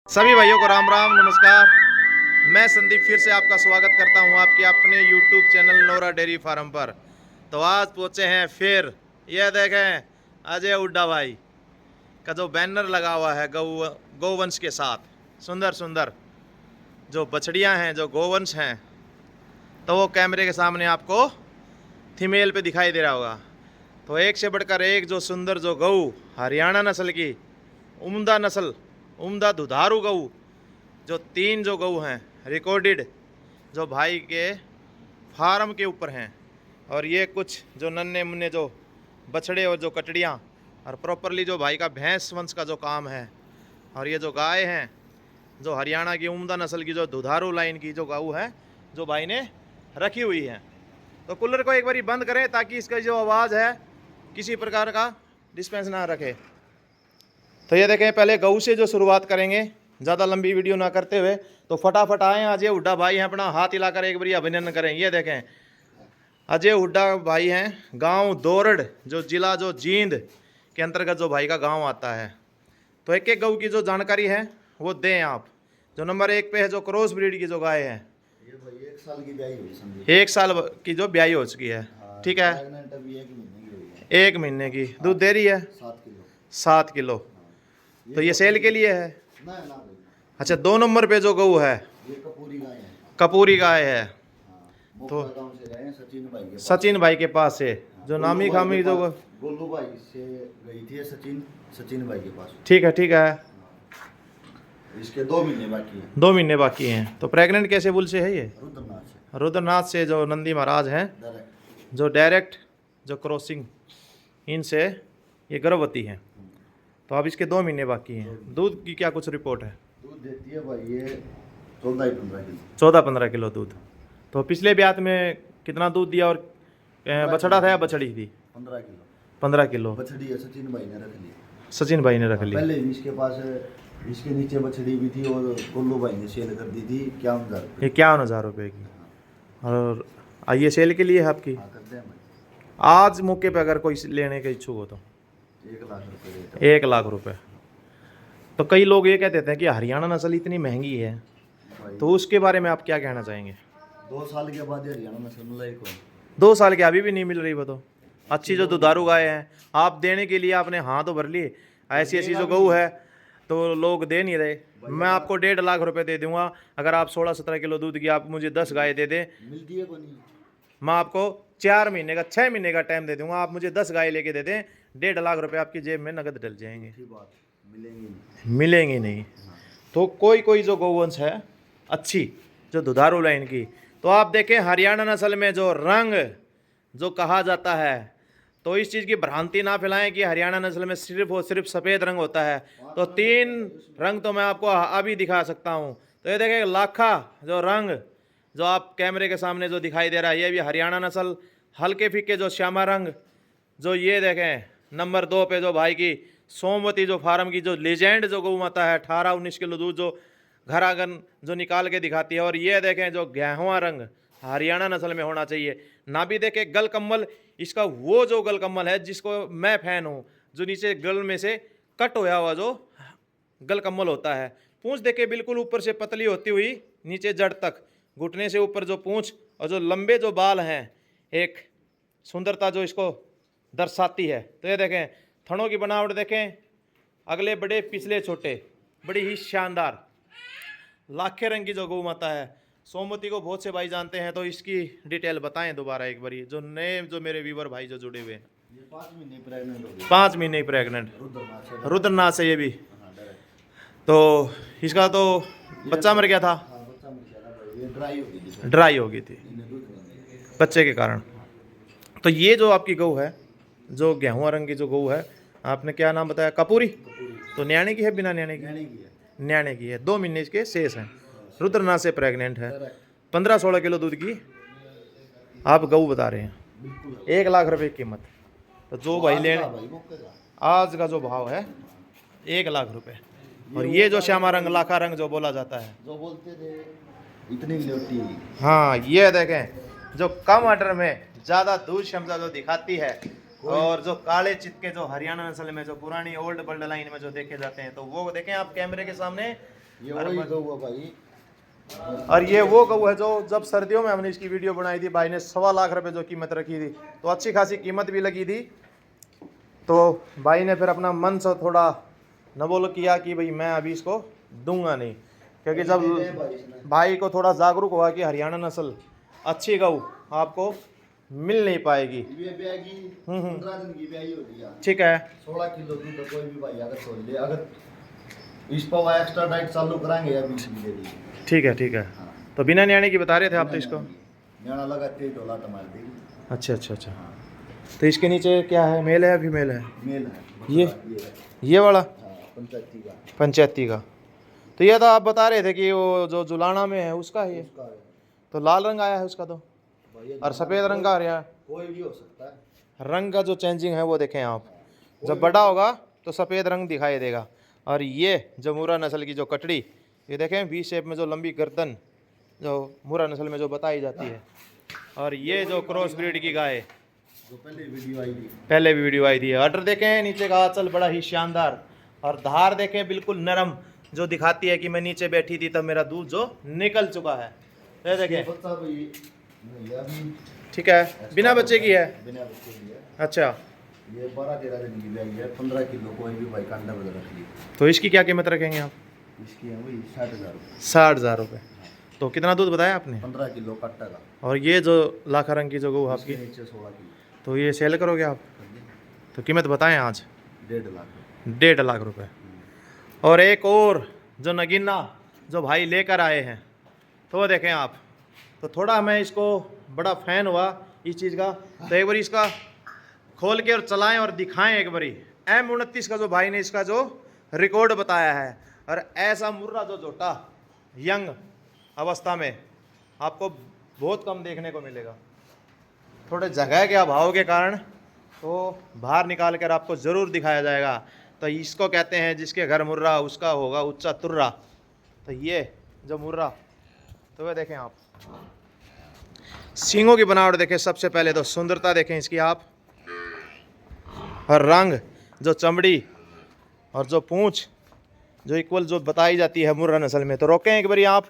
सभी भाइयों को राम राम नमस्कार। मैं संदीप फिर से आपका स्वागत करता हूं आपके अपने YouTube channel Nora dairy farm पर। तो आज पहुंचे हैं फिर, यह देखें अजय हुड्डा भाई का जो बैनर लगा हुआ है गौवंश के साथ। सुंदर सुंदर जो बछड़ियां हैं, जो गौवंश हैं, तो वो कैमरे के सामने आपको फीमेल पे दिखाई दे रहा होगा। तो एक से बढ़कर एक जो सुंदर जो गऊ, हरियाणा नस्ल की उम्दा नस्ल, उम्दा दुधारू गऊ, जो 3 जो गऊ हैं रिकॉर्डेड, जो भाई के फार्म के ऊपर हैं। और ये कुछ जो नन्हे मुन्ने जो बछड़े और जो कटड़ियाँ, और प्रॉपरली जो भाई का भैंस वंश का जो काम है। और ये जो गाय हैं, जो हरियाणा की उम्दा नस्ल की जो दुधारू लाइन की जो गऊ है, जो भाई ने रखी हुई है। तो कूलर को एक बारी बंद करें ताकि इसका जो आवाज़ है किसी प्रकार का डिस्पेंस ना रखे। तो ये देखें, पहले गऊ से जो शुरुआत करेंगे, ज़्यादा लंबी वीडियो ना करते हुए। तो फटाफट आए, अजय हुड्डा भाई हैं, अपना हाथ हिलाकर एक बारी अभिनंदन करें। ये देखें, अजय हुड्डा भाई हैं, गांव दोरड, जो जिला जो जींद के अंतर्गत जो भाई का गांव आता है। तो एक एक गऊ की जो जानकारी है वो दें आप। जो नंबर 1 पे है जो क्रॉस ब्रीड की जो गाय है, ये भाई 1 साल की ब्याई हुई समझिए। 1 साल की जो ब्याई हो चुकी है। ठीक है, प्रेग्नेंट अभी 1 महीने की हुई है। 1 महीने की दूध दे रही है 7 किलो। 7 किलो। तो ये सेल के लिए है? ना ना भाई। अच्छा, 2 नंबर पे जो गऊ है ये कपूरी गाय है। कपूरी गाय है। तो गांव से गए हैं सचिन भाई के पास से, जो नामी खामी जो गोलू भाई से गई थी सचिन भाई के पास। ठीक है, ठीक है। इसके 2 महीने बाकी हैं। 2 महीने बाकी हैं। तो प्रेग्नेंट कैसे बुल से है ये? रुद्रनाथ से। रुद्रनाथ से जो नंदी महाराज हैं, डायरेक्ट जो डायरेक्ट जो क्रॉसिंग इनसे ये गर्भवती हैं। तो अब इसके 2 महीने बाकी हैं। दूध की क्या कुछ रिपोर्ट है? दूध देती है भाई ये 14-15 किलो। 14-15 किलो दूध। तो पिछले ब्यात में कितना दूध दिया? और बछड़ा था या बछड़ी थी? 15 किलो। 15 किलो बछड़ी है, सचिन भाई ने रख ली। सचिन भाई ने रख ली। पहले भी इसके पास इसके नीचे बछड़ी भी थी और गोलू भाई ने सेल कर दी थी 51,000 रुपये। 51,000 रुपये की। और ये सेल के लिए है आपकी? हाँ, कर दें भाई। आज मौके पे अगर कोई लेने के इच्छुक हो तो 1 लाख रुपये। 1 लाख रुपए। तो कई लोग ये कहते थे कि हरियाणा नस्ल इतनी महंगी है, तो उसके बारे में आप क्या कहना चाहेंगे? 2 साल के बाद हरियाणा नस्ल मिला 2 साल के अभी भी नहीं मिल रही वो। तो अच्छी जो दुधारू गाय है, आप देने के लिए आपने हाँ तो भर लिए। ऐसी ऐसी जो गऊ है तो लोग दे नहीं रहे। मैं आपको 1.5 लाख रुपए दे दूंगा अगर आप 16-17 किलो दूध की आप मुझे 10 गाय दे दें। मिलती है को नहीं। मैं आपको 4 महीने का 6 महीने का टाइम दे दूंगा, आप मुझे 10 गाय लेके दे दें, 1.5 लाख रुपए आपकी जेब में नगद डल जाएंगे। बात मिलेंगी नहीं। मिलेंगे नहीं। तो कोई कोई जो गौवंश है अच्छी, जो दुधारू लाइन की, तो आप देखें हरियाणा नस्ल में जो रंग जो कहा जाता है, तो इस चीज़ की भ्रांति ना फैलाएं कि हरियाणा नस्ल में सिर्फ और सिर्फ सफ़ेद रंग होता है। तो 3 रंग तो मैं आपको अभी दिखा सकता हूँ। तो ये देखें, लाखा जो रंग जो आप कैमरे के सामने जो दिखाई दे रहा है, ये भी हरियाणा नस्ल। हल्के फीके जो श्यामा रंग, जो ये देखें नंबर 2 पे जो भाई की सोमवती जो फार्म की जो लेजेंड जो गौ माता है, 18-19 किलो दूध जो घर आंगन जो निकाल के दिखाती है। और ये देखें जो गेहुआ रंग हरियाणा नस्ल में होना चाहिए। ना भी देखें गल कम्बल, इसका वो जो गल कम्बल है जिसको मैं फैन हूँ, जो नीचे गल में से कट होया हुआ जो गल कम्बल होता है। पूंछ देखे बिल्कुल ऊपर से पतली होती हुई नीचे जड़ तक, घुटने से ऊपर जो पूंछ और जो लंबे जो बाल हैं, एक सुंदरता जो इसको दर्शाती है। तो ये देखें थनों की बनावट देखें, अगले बड़े पिछले छोटे, बड़ी ही शानदार लाखे रंग की जो गौ माता है। सोमवती को बहुत से भाई जानते हैं, तो इसकी डिटेल बताएं दोबारा एक बारी, जो नए जो मेरे व्यूवर भाई जो जुड़े हुए हैं। ये 5 महीने प्रेग्नेंट हो गई। 5 महीने प्रेग्नेंट रुद्रनाथ से ये भी। तो इसका तो बच्चा मर गया था। हाँ, बच्चा मर गया था भाई। ये ड्राई हो गई थी बच्चे के कारण। तो ये जो आपकी गऊ है, जो गेहुआ रंग की जो गऊ है, आपने क्या नाम बताया? कपूरी। तो न्याणे की है बिना न्याणे की? न्याणे की है। 2 महीने इसके शेष हैं। रुद्रनाथ से प्रेग्नेंट है। 15-16 किलो दूध की आप गऊ बता रहे हैं। 1 लाख रुपए की कीमत। तो जो भाई लेने, आज का जो भाव है 1 लाख रुपए। और ये जो श्यामा रंग लाखा रंग जो बोला जाता है, जो बोलते थे इतनी लोटी। हाँ, ये देखें जो कम ऑर्डर में ज़्यादा दूध क्षमता जो दिखाती है, और जो काले चित के जो हरियाणा नस्ल में जो पुरानी ओल्ड बल्ड लाइन में जो देखे जाते हैं, तो वो देखें आप कैमरे के सामने। ये वही गौ है भाई। और ये वो गऊ है जो जब सर्दियों में हमने इसकी वीडियो बनाई थी, भाई ने 1.25 लाख रुपए जो कीमत रखी थी, तो अच्छी खासी कीमत भी लगी थी। तो भाई ने फिर अपना मन से थोड़ा न बोलो किया कि भाई मैं अभी इसको दूंगा नहीं, क्योंकि जब भाई को थोड़ा जागरूक हुआ कि हरियाणा नस्ल अच्छी गऊ आपको मिल नहीं पाएगी। ये ब्यागी 15 दिन की ब्यागी होती है। ठीक है, 16 किलो दूध कोई भी भाई अगर छोड़ ले, अगर इस पर एक्स्ट्रा डाइट चालू कराएंगे या 20 की दे दी। ठीक है, ठीक है। हाँ। तो बिना न्याणे की बता रहे थे आप तो इसको? न्याणा लगा तेज डोला टमार देगी। अच्छा अच्छा अच्छा। तो इसके नीचे क्या है, मेल है फीमेल है? मेल है। ये वाला हाँ, पंचायती का। तो ये तो आप बता रहे थे कि वो जो जुलाना में है उसका है ये। उसका है। तो लाल रंग आया है उसका तो, भाई और सफ़ेद रंग का आ रहा है। कोई भी हो सकता है। रंग का जो चेंजिंग है वो देखें आप, जब बड़ा होगा तो सफ़ेद रंग दिखाई देगा। और ये जो मुर्रा नस्ल की जो कटड़ी, ये देखें वी शेप में जो लंबी गर्दन जो मुर्रा नस्ल में जो बताई जाती है। और ये जो क्रॉस ब्रीड की गाय जो पहले वीडियो आई थी, पहले भी वीडियो आई थी। ऑर्डर देखें, नीचे का आंचल बड़ा ही शानदार, और धार देखें बिल्कुल नरम, जो दिखाती है कि मैं नीचे बैठी थी तब मेरा दूध जो निकल चुका है। ये देखें, बच्चा भाई नहीं अभी ठीक है, बिना बच्चे की है। बिना बच्चे की है। अच्छा, ये 12-13 दिन की ब्यागी है। 15 किलो कोई भी भाई कांडा बदल रख ली। तो इसकी क्या कीमत रखेंगे आप? इसकी है वही 60,000 रुपये। 60,000 रुपये। तो कितना दूध बताया आपने? 15 किलो कट्टा का। और ये जो लाखा रंग की जो गऊ इसके आपकी, नीचे 16 किलो। तो ये सेल करोगे आप? तो कीमत बताएं आज। 1.5 लाख। 1.5 लाख रुपए। और एक और जो नगीना जो भाई लेकर आए हैं, तो वो देखें आप। तो थोड़ा मैं इसको बड़ा फ़ैन हुआ इस चीज़ का, तो एक बार इसका खोल के और चलाएं और दिखाएं एक बारी। M29 का जो भाई ने इसका जो रिकॉर्ड बताया है, और ऐसा मुर्रा जो जोटा यंग अवस्था में आपको बहुत कम देखने को मिलेगा। थोड़े जगह के अभाव के कारण तो बाहर निकाल कर आपको ज़रूर दिखाया जाएगा। तो इसको कहते हैं जिसके घर मुर्रा उसका होगा ऊंचा तुर्रा। तो ये जो मुर्रा, तो वह देखें आप, सींगों की बनावट देखें। सबसे पहले तो सुंदरता देखें इसकी आप, और रंग, जो चमड़ी और जो पूंछ जो इक्वल जो बताई जाती है मुर्रा नस्ल में। तो रोकें एक बारी आप,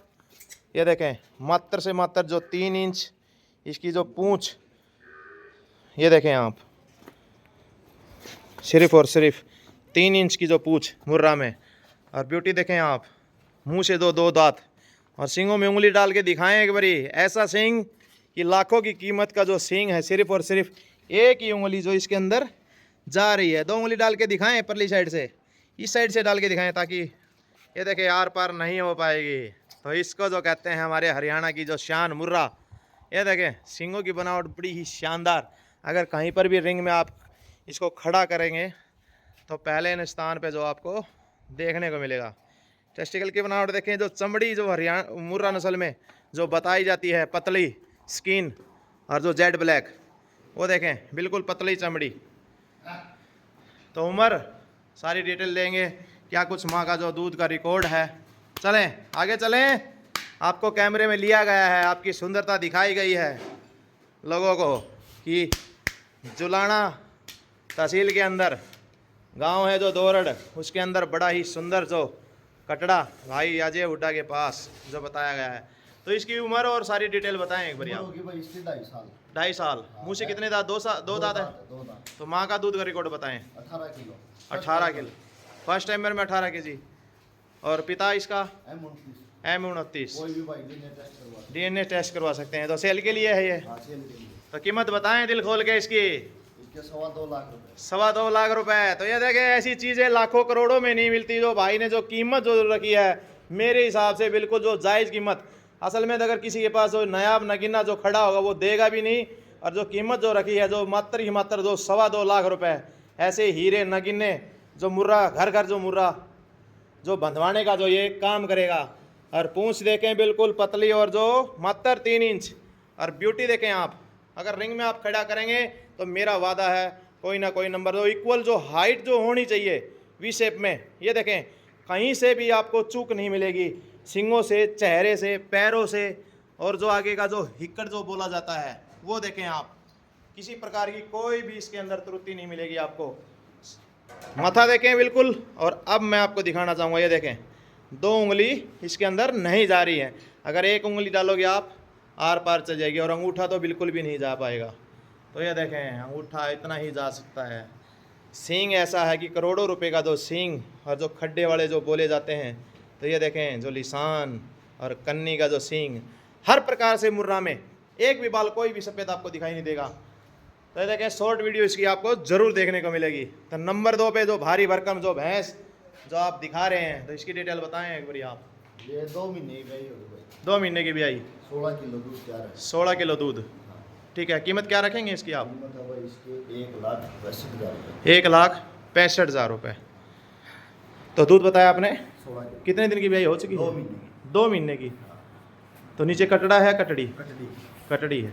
ये देखें, मात्र से मात्र जो 3 इंच इसकी जो पूंछ, ये देखें आप, सिर्फ और सिर्फ 3 इंच की जो पूंछ मुर्रा में। और ब्यूटी देखें आप, मुंह से दो दांत, और सींगों में उंगली डाल के दिखाएं एक बारी। ऐसा सींग कि लाखों की कीमत का जो सींग है, सिर्फ और सिर्फ एक ही उंगली जो इसके अंदर जा रही है। 2 उंगली डाल के दिखाएं परली साइड से, इस साइड से डाल के दिखाएं, ताकि ये देखें आर पार नहीं हो पाएगी। तो इसको जो कहते हैं हमारे हरियाणा की जो शान मुर्रा, ये देखें सींगों की बनावट बड़ी ही शानदार। अगर कहीं पर भी रिंग में आप इसको खड़ा करेंगे तो पहले स्थान पे जो आपको देखने को मिलेगा। टेस्टिकल की बनावट देखें, जो चमड़ी जो हरियाणा मुर्रा नस्ल में जो बताई जाती है, पतली स्किन और जो जेड ब्लैक, वो देखें बिल्कुल पतली चमड़ी। तो उम्र सारी डिटेल देंगे, क्या कुछ माँ का जो दूध का रिकॉर्ड है। चलें आगे चलें, आपको कैमरे में लिया गया है, आपकी सुंदरता दिखाई गई है लोगों को कि जुलाना तहसील के अंदर गांव है जो दोरड़, उसके अंदर बड़ा ही सुंदर जो कटड़ा भाई अजय हुड्डा के पास जो बताया गया है। तो इसकी उम्र और सारी डिटेल बताएं एक बार आप। होगी भाई इसकी 2.5 साल। 2.5 साल। मुँह से कितने दांत? दो दांत है। 2 दांत। तो माँ का दूध का रिकॉर्ड बताएं। 18 किलो। 18 किलो फर्स्ट टाइमर में 18 kg। और पिता इसका? M29। कोई भी भाई DNA टेस्ट करवा सकते हैं। तो सेल के लिए है ये। हाँ, सेल के लिए। तो कीमत बताएं दिल खोल के इसकी। इसके 2.25 लाख रुपए। 2.25 लाख रुपए। तो ये देखें, ऐसी चीज़ें लाखों करोड़ों में नहीं मिलती। जो भाई ने जो कीमत जो रखी है, मेरे हिसाब से बिल्कुल जो जायज़ कीमत। असल में अगर किसी के पास जो नायाब नगीना जो खड़ा होगा वो देगा भी नहीं। और जो कीमत जो रखी है, जो मात्र ही मात्र जो 2.25 लाख रुपए, ऐसे हीरे नगीने जो मुर्रा घर घर जो मुर्रा जो बंधवाने का जो ये काम करेगा। और पूंछ देखें बिल्कुल पतली, और जो मात्र 3 इंच। और ब्यूटी देखें आप, अगर रिंग में आप खड़ा करेंगे तो मेरा वादा है कोई ना कोई नंबर, जो इक्वल जो हाइट जो होनी चाहिए वी शेप में, ये देखें कहीं से भी आपको चूक नहीं मिलेगी। सींगों से, चेहरे से, पैरों से, और जो आगे का जो हिक्कड़ जो बोला जाता है वो देखें आप, किसी प्रकार की कोई भी इसके अंदर त्रुटि नहीं मिलेगी आपको। माथा देखें बिल्कुल। और अब मैं आपको दिखाना चाहूँगा, ये देखें 2 उंगली इसके अंदर नहीं जा रही है। अगर 1 उंगली डालोगे आप आर पार चल जाएगी, और अंगूठा तो बिल्कुल भी नहीं जा पाएगा। तो ये देखें अंगूठा इतना ही जा सकता है। सींग ऐसा है कि करोड़ों रुपए का जो सींग और जो खड्डे वाले जो बोले जाते हैं, तो ये देखें जो लिसान और कन्नी का जो सींग, हर प्रकार से मुर्रा में एक भी बाल कोई भी सफ़ेद आपको दिखाई नहीं देगा। तो ये देखें शॉर्ट वीडियो इसकी आपको ज़रूर देखने को मिलेगी। तो नंबर 2 पे जो भारी भरकम जो भैंस जो आप दिखा रहे हैं, तो इसकी डिटेल बताएं एक बारी आप। ये 2 महीने की गाय होगी भाई। 2 महीने की भी आई, 16 किलो दूध तैयार है। 16 किलो दूध। ठीक है, कीमत क्या रखेंगे इसकी आप? कीमत है भाई इसके 1,65,000 रुपये। 1,65,000 रुपये। तो दूध बताया आपने 16 किलो। कितने दिन की ब्याई हो चुकी है? 2 महीने की। 2 महीने की। तो नीचे कटड़ा है कटड़ी? कटड़ी। कटड़ी है।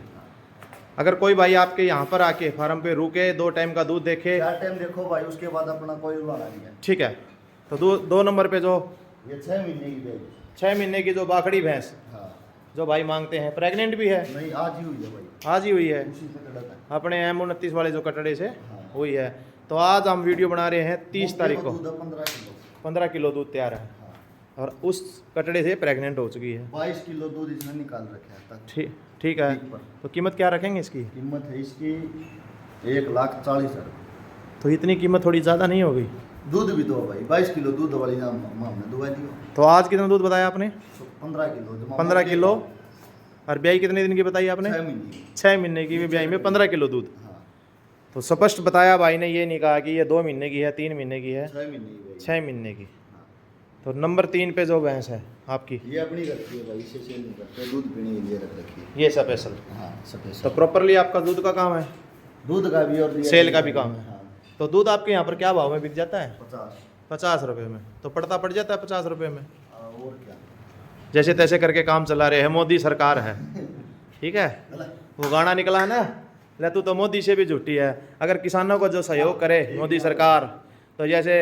अगर कोई भाई आपके यहाँ पर आके फार्म पे रुके, 2 टाइम का दूध देखे, 4 टाइम देखो भाई, उसके बाद अपना कोई रुलाना नहीं है। ठीक है। तो 2 नंबर पे जो ये 6 महीने की गाय। 6 महीने की जो बाखड़ी भैंस हाँ। जो भाई मांगते हैं, प्रेग्नेंट भी है? नहीं, आज ही हुई है भाई। आज ही हुई है, उसी पे कड़ा था। अपने M29 वाले जो कटड़े से हाँ। हुई है। तो आज हम वीडियो बना रहे हैं 30 तारीख को। दूध है 15 किलो। 15 किलो दूध तैयार है, हाँ। और उस कटड़े से प्रेग्नेंट हो चुकी है। 22 किलो दूध इसने निकाल रखा है तक। ठीक है। ठीक पर। तो कीमत क्या रखेंगे इसकी? कीमत है इसकी 1,40,000। तो इतनी कीमत थोड़ी ज़्यादा नहीं हो गई? दूध भी तो भाई 22 किलो दूध वाली नाम हमने दुआ दियो। तो आज कितना दूध बताया आपने? 15 किलो। 15 किलो। और ब्याई कितने दिन की बताई आपने? 6 महीने। 6 महीने की भी ब्याई में 15 किलो दूध। हाँ। तो स्पष्ट बताया भाई ने, ये नहीं कहा कि ये 2 महीने की है, 3 महीने की है, 6 महीने की भाई। 6 महीने की। हाँ। तो नंबर 3 पे जो भैंस है आपकी, ये अपनी रखी है भाई, इसे सेल नहीं करते, दूध पीने के लिए रख रखी है। ये स्पेशल। हाँ तो स्पेशल। प्रॉपरली आपका दूध का काम है, दूध का भी और सेल का भी काम है। हाँ। तो दूध आपके यहाँ पर क्या भाव में बिक जाता है? 50। 50 रुपये में। तो पड़ता पड़ जाता है 50 रुपये में। और क्या। जैसे तैसे करके काम चला रहे हैं, मोदी सरकार है, ठीक है। चला। वो गाना निकला है ना, ले तू तो मोदी से भी झूठी है। अगर किसानों को जो सहयोग करे मोदी सरकार, तो जैसे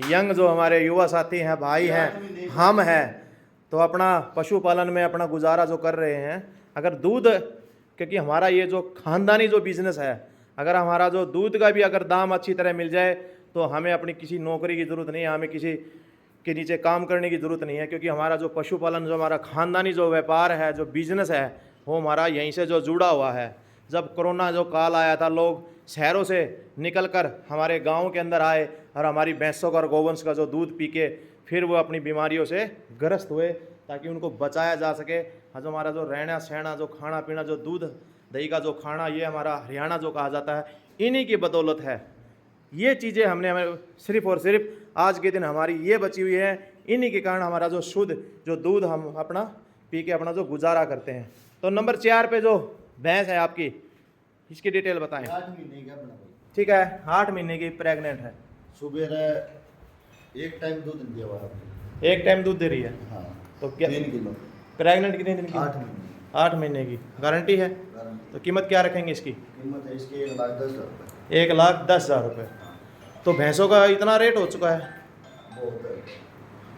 यंग जो हमारे युवा साथी हैं, भाई हैं, हम हैं, तो अपना पशुपालन में अपना गुजारा जो कर रहे हैं, अगर दूध, क्योंकि हमारा ये जो खानदानी जो बिजनेस है, अगर हमारा जो दूध का भी अगर दाम अच्छी तरह मिल जाए, तो हमें अपनी किसी नौकरी की ज़रूरत नहीं है, हमें किसी के नीचे काम करने की ज़रूरत नहीं है, क्योंकि हमारा जो पशुपालन, जो हमारा खानदानी जो व्यापार है, जो बिजनेस है, वो हमारा यहीं से जो जुड़ा हुआ है। जब कोरोना जो काल आया था, लोग शहरों से निकलकर हमारे गांव के अंदर आए और हमारी भैंसों का और गोवंश का जो दूध पी के फिर वो अपनी बीमारियों से ग्रस्त हुए, ताकि उनको बचाया जा सके। जो हमारा जो रहना सहना, जो खाना पीना, जो दूध दही का जो खाना, ये हमारा हरियाणा जो कहा जाता है, इन्हीं की बदौलत है। ये चीज़ें हमने हमें सिर्फ़ और सिर्फ आज के दिन हमारी ये बची हुई है, इन्हीं के कारण हमारा जो शुद्ध जो दूध हम अपना पी के अपना जो गुजारा करते हैं। तो नंबर 4 पे जो भैंस है आपकी, इसकी डिटेल बताएं। 8 महीने का अपना भाई। ठीक है, 8 महीने की प्रेग्नेंट है। सुबह एक टाइम दूध दिया हुआ है। एक टाइम दूध दे रही है। हाँ। तो क्या 3 किलो। प्रेग्नेंट कितने दिन की? 8 महीने। 8 महीने की गारंटी है। गारंटी। तो कीमत क्या रखेंगे इसकी? कीमत है इसकी 1,10,000 रुपये। 1,10,000 रुपये। तो भैंसों का इतना रेट हो चुका है, बहुत है।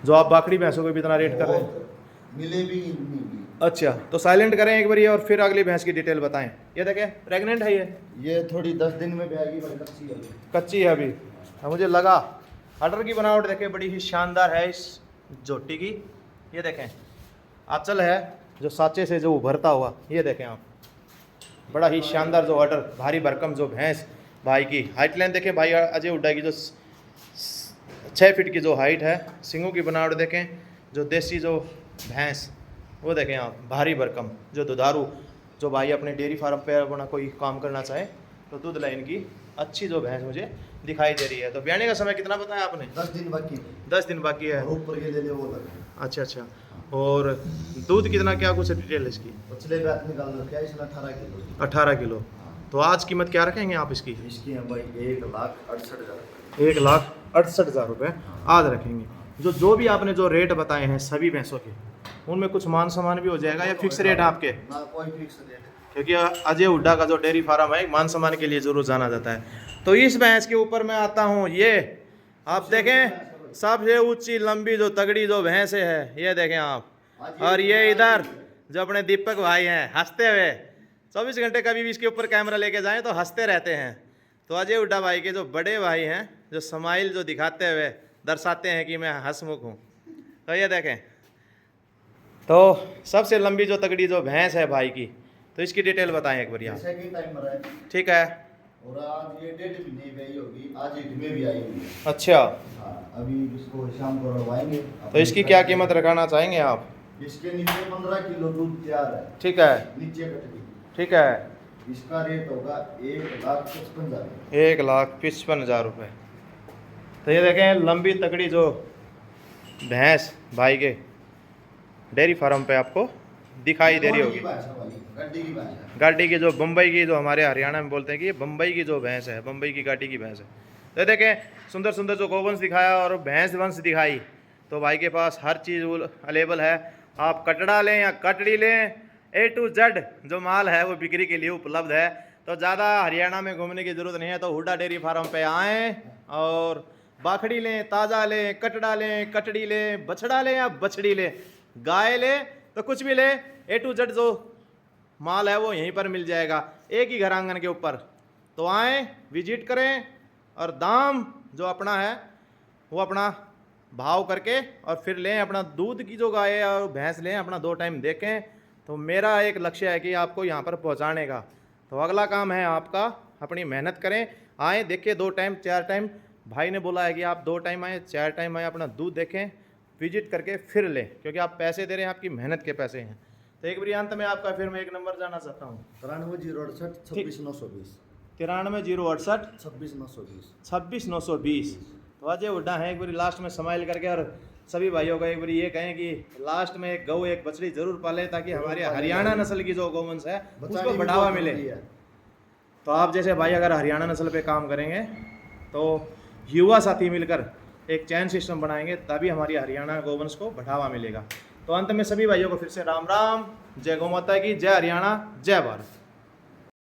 जो आप बाकड़ी भैंसों को भी इतना रेट कर रहे हैं। बहुत मिले भी नहीं भी। अच्छा, तो साइलेंट करें एक बार ये, और फिर अगली भैंस की डिटेल बताएं। ये देखें प्रेग्नेंट है ये थोड़ी 10 दिन में भी आएगी भाई, कच्ची है। कच्ची है अभी। हाँ, मुझे लगा। अडर की बनावट देखें, बड़ी ही शानदार है इस झोटी की। ये देखें आंचल है जो साँचे से जो उभरता हुआ, ये देखें आप, बड़ा ही शानदार जो अडर, भारी भरकम जो भैंस भाई की। हाइट लाइन देखें भाई अजय हुड्डा की, जो 6 फीट की जो हाइट है। सिंगों की बनावट देखें, जो देसी जो भैंस, वो देखें आप, भारी भरकम जो दुधारू, जो भाई अपने डेयरी फार्म पे अपना कोई काम करना चाहे तो दूध लाइन की अच्छी जो भैंस मुझे दिखाई दे रही है। तो ब्याने का समय कितना बताया आपने? 10 दिन बाकी। 10 दिन बाकी है। और ऊपर के ले ले वो लगे। अच्छा अच्छा। और दूध कितना, क्या कुछ डिटेल है इसकी? पिछले बात निकाल रखा है इसने 18 किलो। 18 किलो। तो आज कीमत क्या रखेंगे आप इसकी? इसकी है भाई 1,68,000। 1,68,000 रुपये आज रखेंगे। जो भी आपने जो रेट बताए हैं सभी भैंसों के, उनमें कुछ मान सम्मान भी हो जाएगा या फिक्स रेट आपके? ना कोई फिक्स रेट। क्योंकि अजय हुड्डा का जो डेयरी फार्म है मान सम्मान के लिए ज़रूर जाना जाता है। तो इस भैंस के ऊपर मैं आता हूँ, ये आप देखें सबसे ऊंची लंबी जो तगड़ी जो भैंस है, ये देखें आप। और ये इधर जो अपने दीपक भाई हैं, हंसते हुए 24 घंटे कभी भी इसके ऊपर कैमरा लेके जाएं तो हंसते रहते हैं। तो अजय हुड्डा भाई के जो बड़े भाई हैं, जो स्माइल जो दिखाते हुए दर्शाते हैं कि मैं हंसमुख हूँ, तो ये देखें, तो सबसे लंबी जो तगड़ी जो भैंस है भाई की, तो इसकी डिटेल बताएं एक बार यहाँ। जैसे कि टाइम है ठीक है। और आज ये 1.5 महीने गई होगी, आज ईद में भी आई हुई है। अच्छा, हाँ, अभी इसको शाम को रवाएंगे। तो इसकी क्या कीमत रखाना चाहेंगे आप? इसके नीचे 15 किलो दूध तैयार है। ठीक है। नीचे कटकी। ठीक है। इसका रेट होगा 1,55,000। 1,55,000 रुपये। तो ये देखें लंबी तगड़ी जो भैंस भाई के डेयरी फार्म पे आपको दिखाई दे रही होगी। गड्डी की भैंस है। गाड़ी की जो बम्बई की, जो हमारे हरियाणा में बोलते हैं कि ये बम्बई की जो भैंस है, बम्बई की गाड़ी की भैंस है। तो देखें सुंदर सुंदर जो गोवंश दिखाया और भैंस वंश दिखाई, तो भाई के पास हर चीज़ अवेलेबल है। आप कटड़ा लें या कटड़ी लें, A to Z जो माल है वो बिक्री के लिए उपलब्ध है। तो ज़्यादा हरियाणा में घूमने की ज़रूरत नहीं है, तो हुड्डा डेयरी फार्म पे आएँ और बाखड़ी लें, ताज़ा लें, कटड़ा लें, कटड़ी लें, बछड़ा लें या बछड़ी लें, गाय लें, तो कुछ भी लें, A to Z जो माल है वो यहीं पर मिल जाएगा, एक ही घर आंगन के ऊपर। तो आएँ, विजिट करें और दाम जो अपना है वो अपना भाव करके और फिर लें। अपना दूध की जो गाय और भैंस लें, अपना 2 टाइम देखें। तो मेरा एक लक्ष्य है कि आपको यहाँ पर पहुँचाने का। तो अगला काम है आपका, अपनी मेहनत करें, आएँ, देखिए 2 टाइम 4 टाइम। भाई ने बोला है कि आप 2 टाइम आएँ, 4 टाइम आएँ, अपना दूध देखें, विजिट करके फिर लें, क्योंकि आप पैसे दे रहे हैं, आपकी मेहनत के पैसे हैं। तो एक बार अंत में आपका फिर मैं एक नंबर जाना चाहता हूँ। 93 068 93 068 26 26 तो अजय हुड्डा है। एक बार लास्ट में स्माइल करके और सभी भाइयों को एक बार ये कहें कि लास्ट में एक गौ एक बछड़ी जरूर पालें, ताकि हमारे हरियाणा नस्ल की जो गौवंश है उसको बढ़ावा मिले। तो आप जैसे भाई अगर हरियाणा नस्ल पे काम करेंगे तो युवा साथी मिलकर एक चैन सिस्टम बनाएंगे, तभी हमारी हरियाणा गौवंश को बढ़ावा मिलेगा। तो अंत में सभी भाइयों को फिर से राम राम, जय गौ माता की, जय हरियाणा, जय भारत।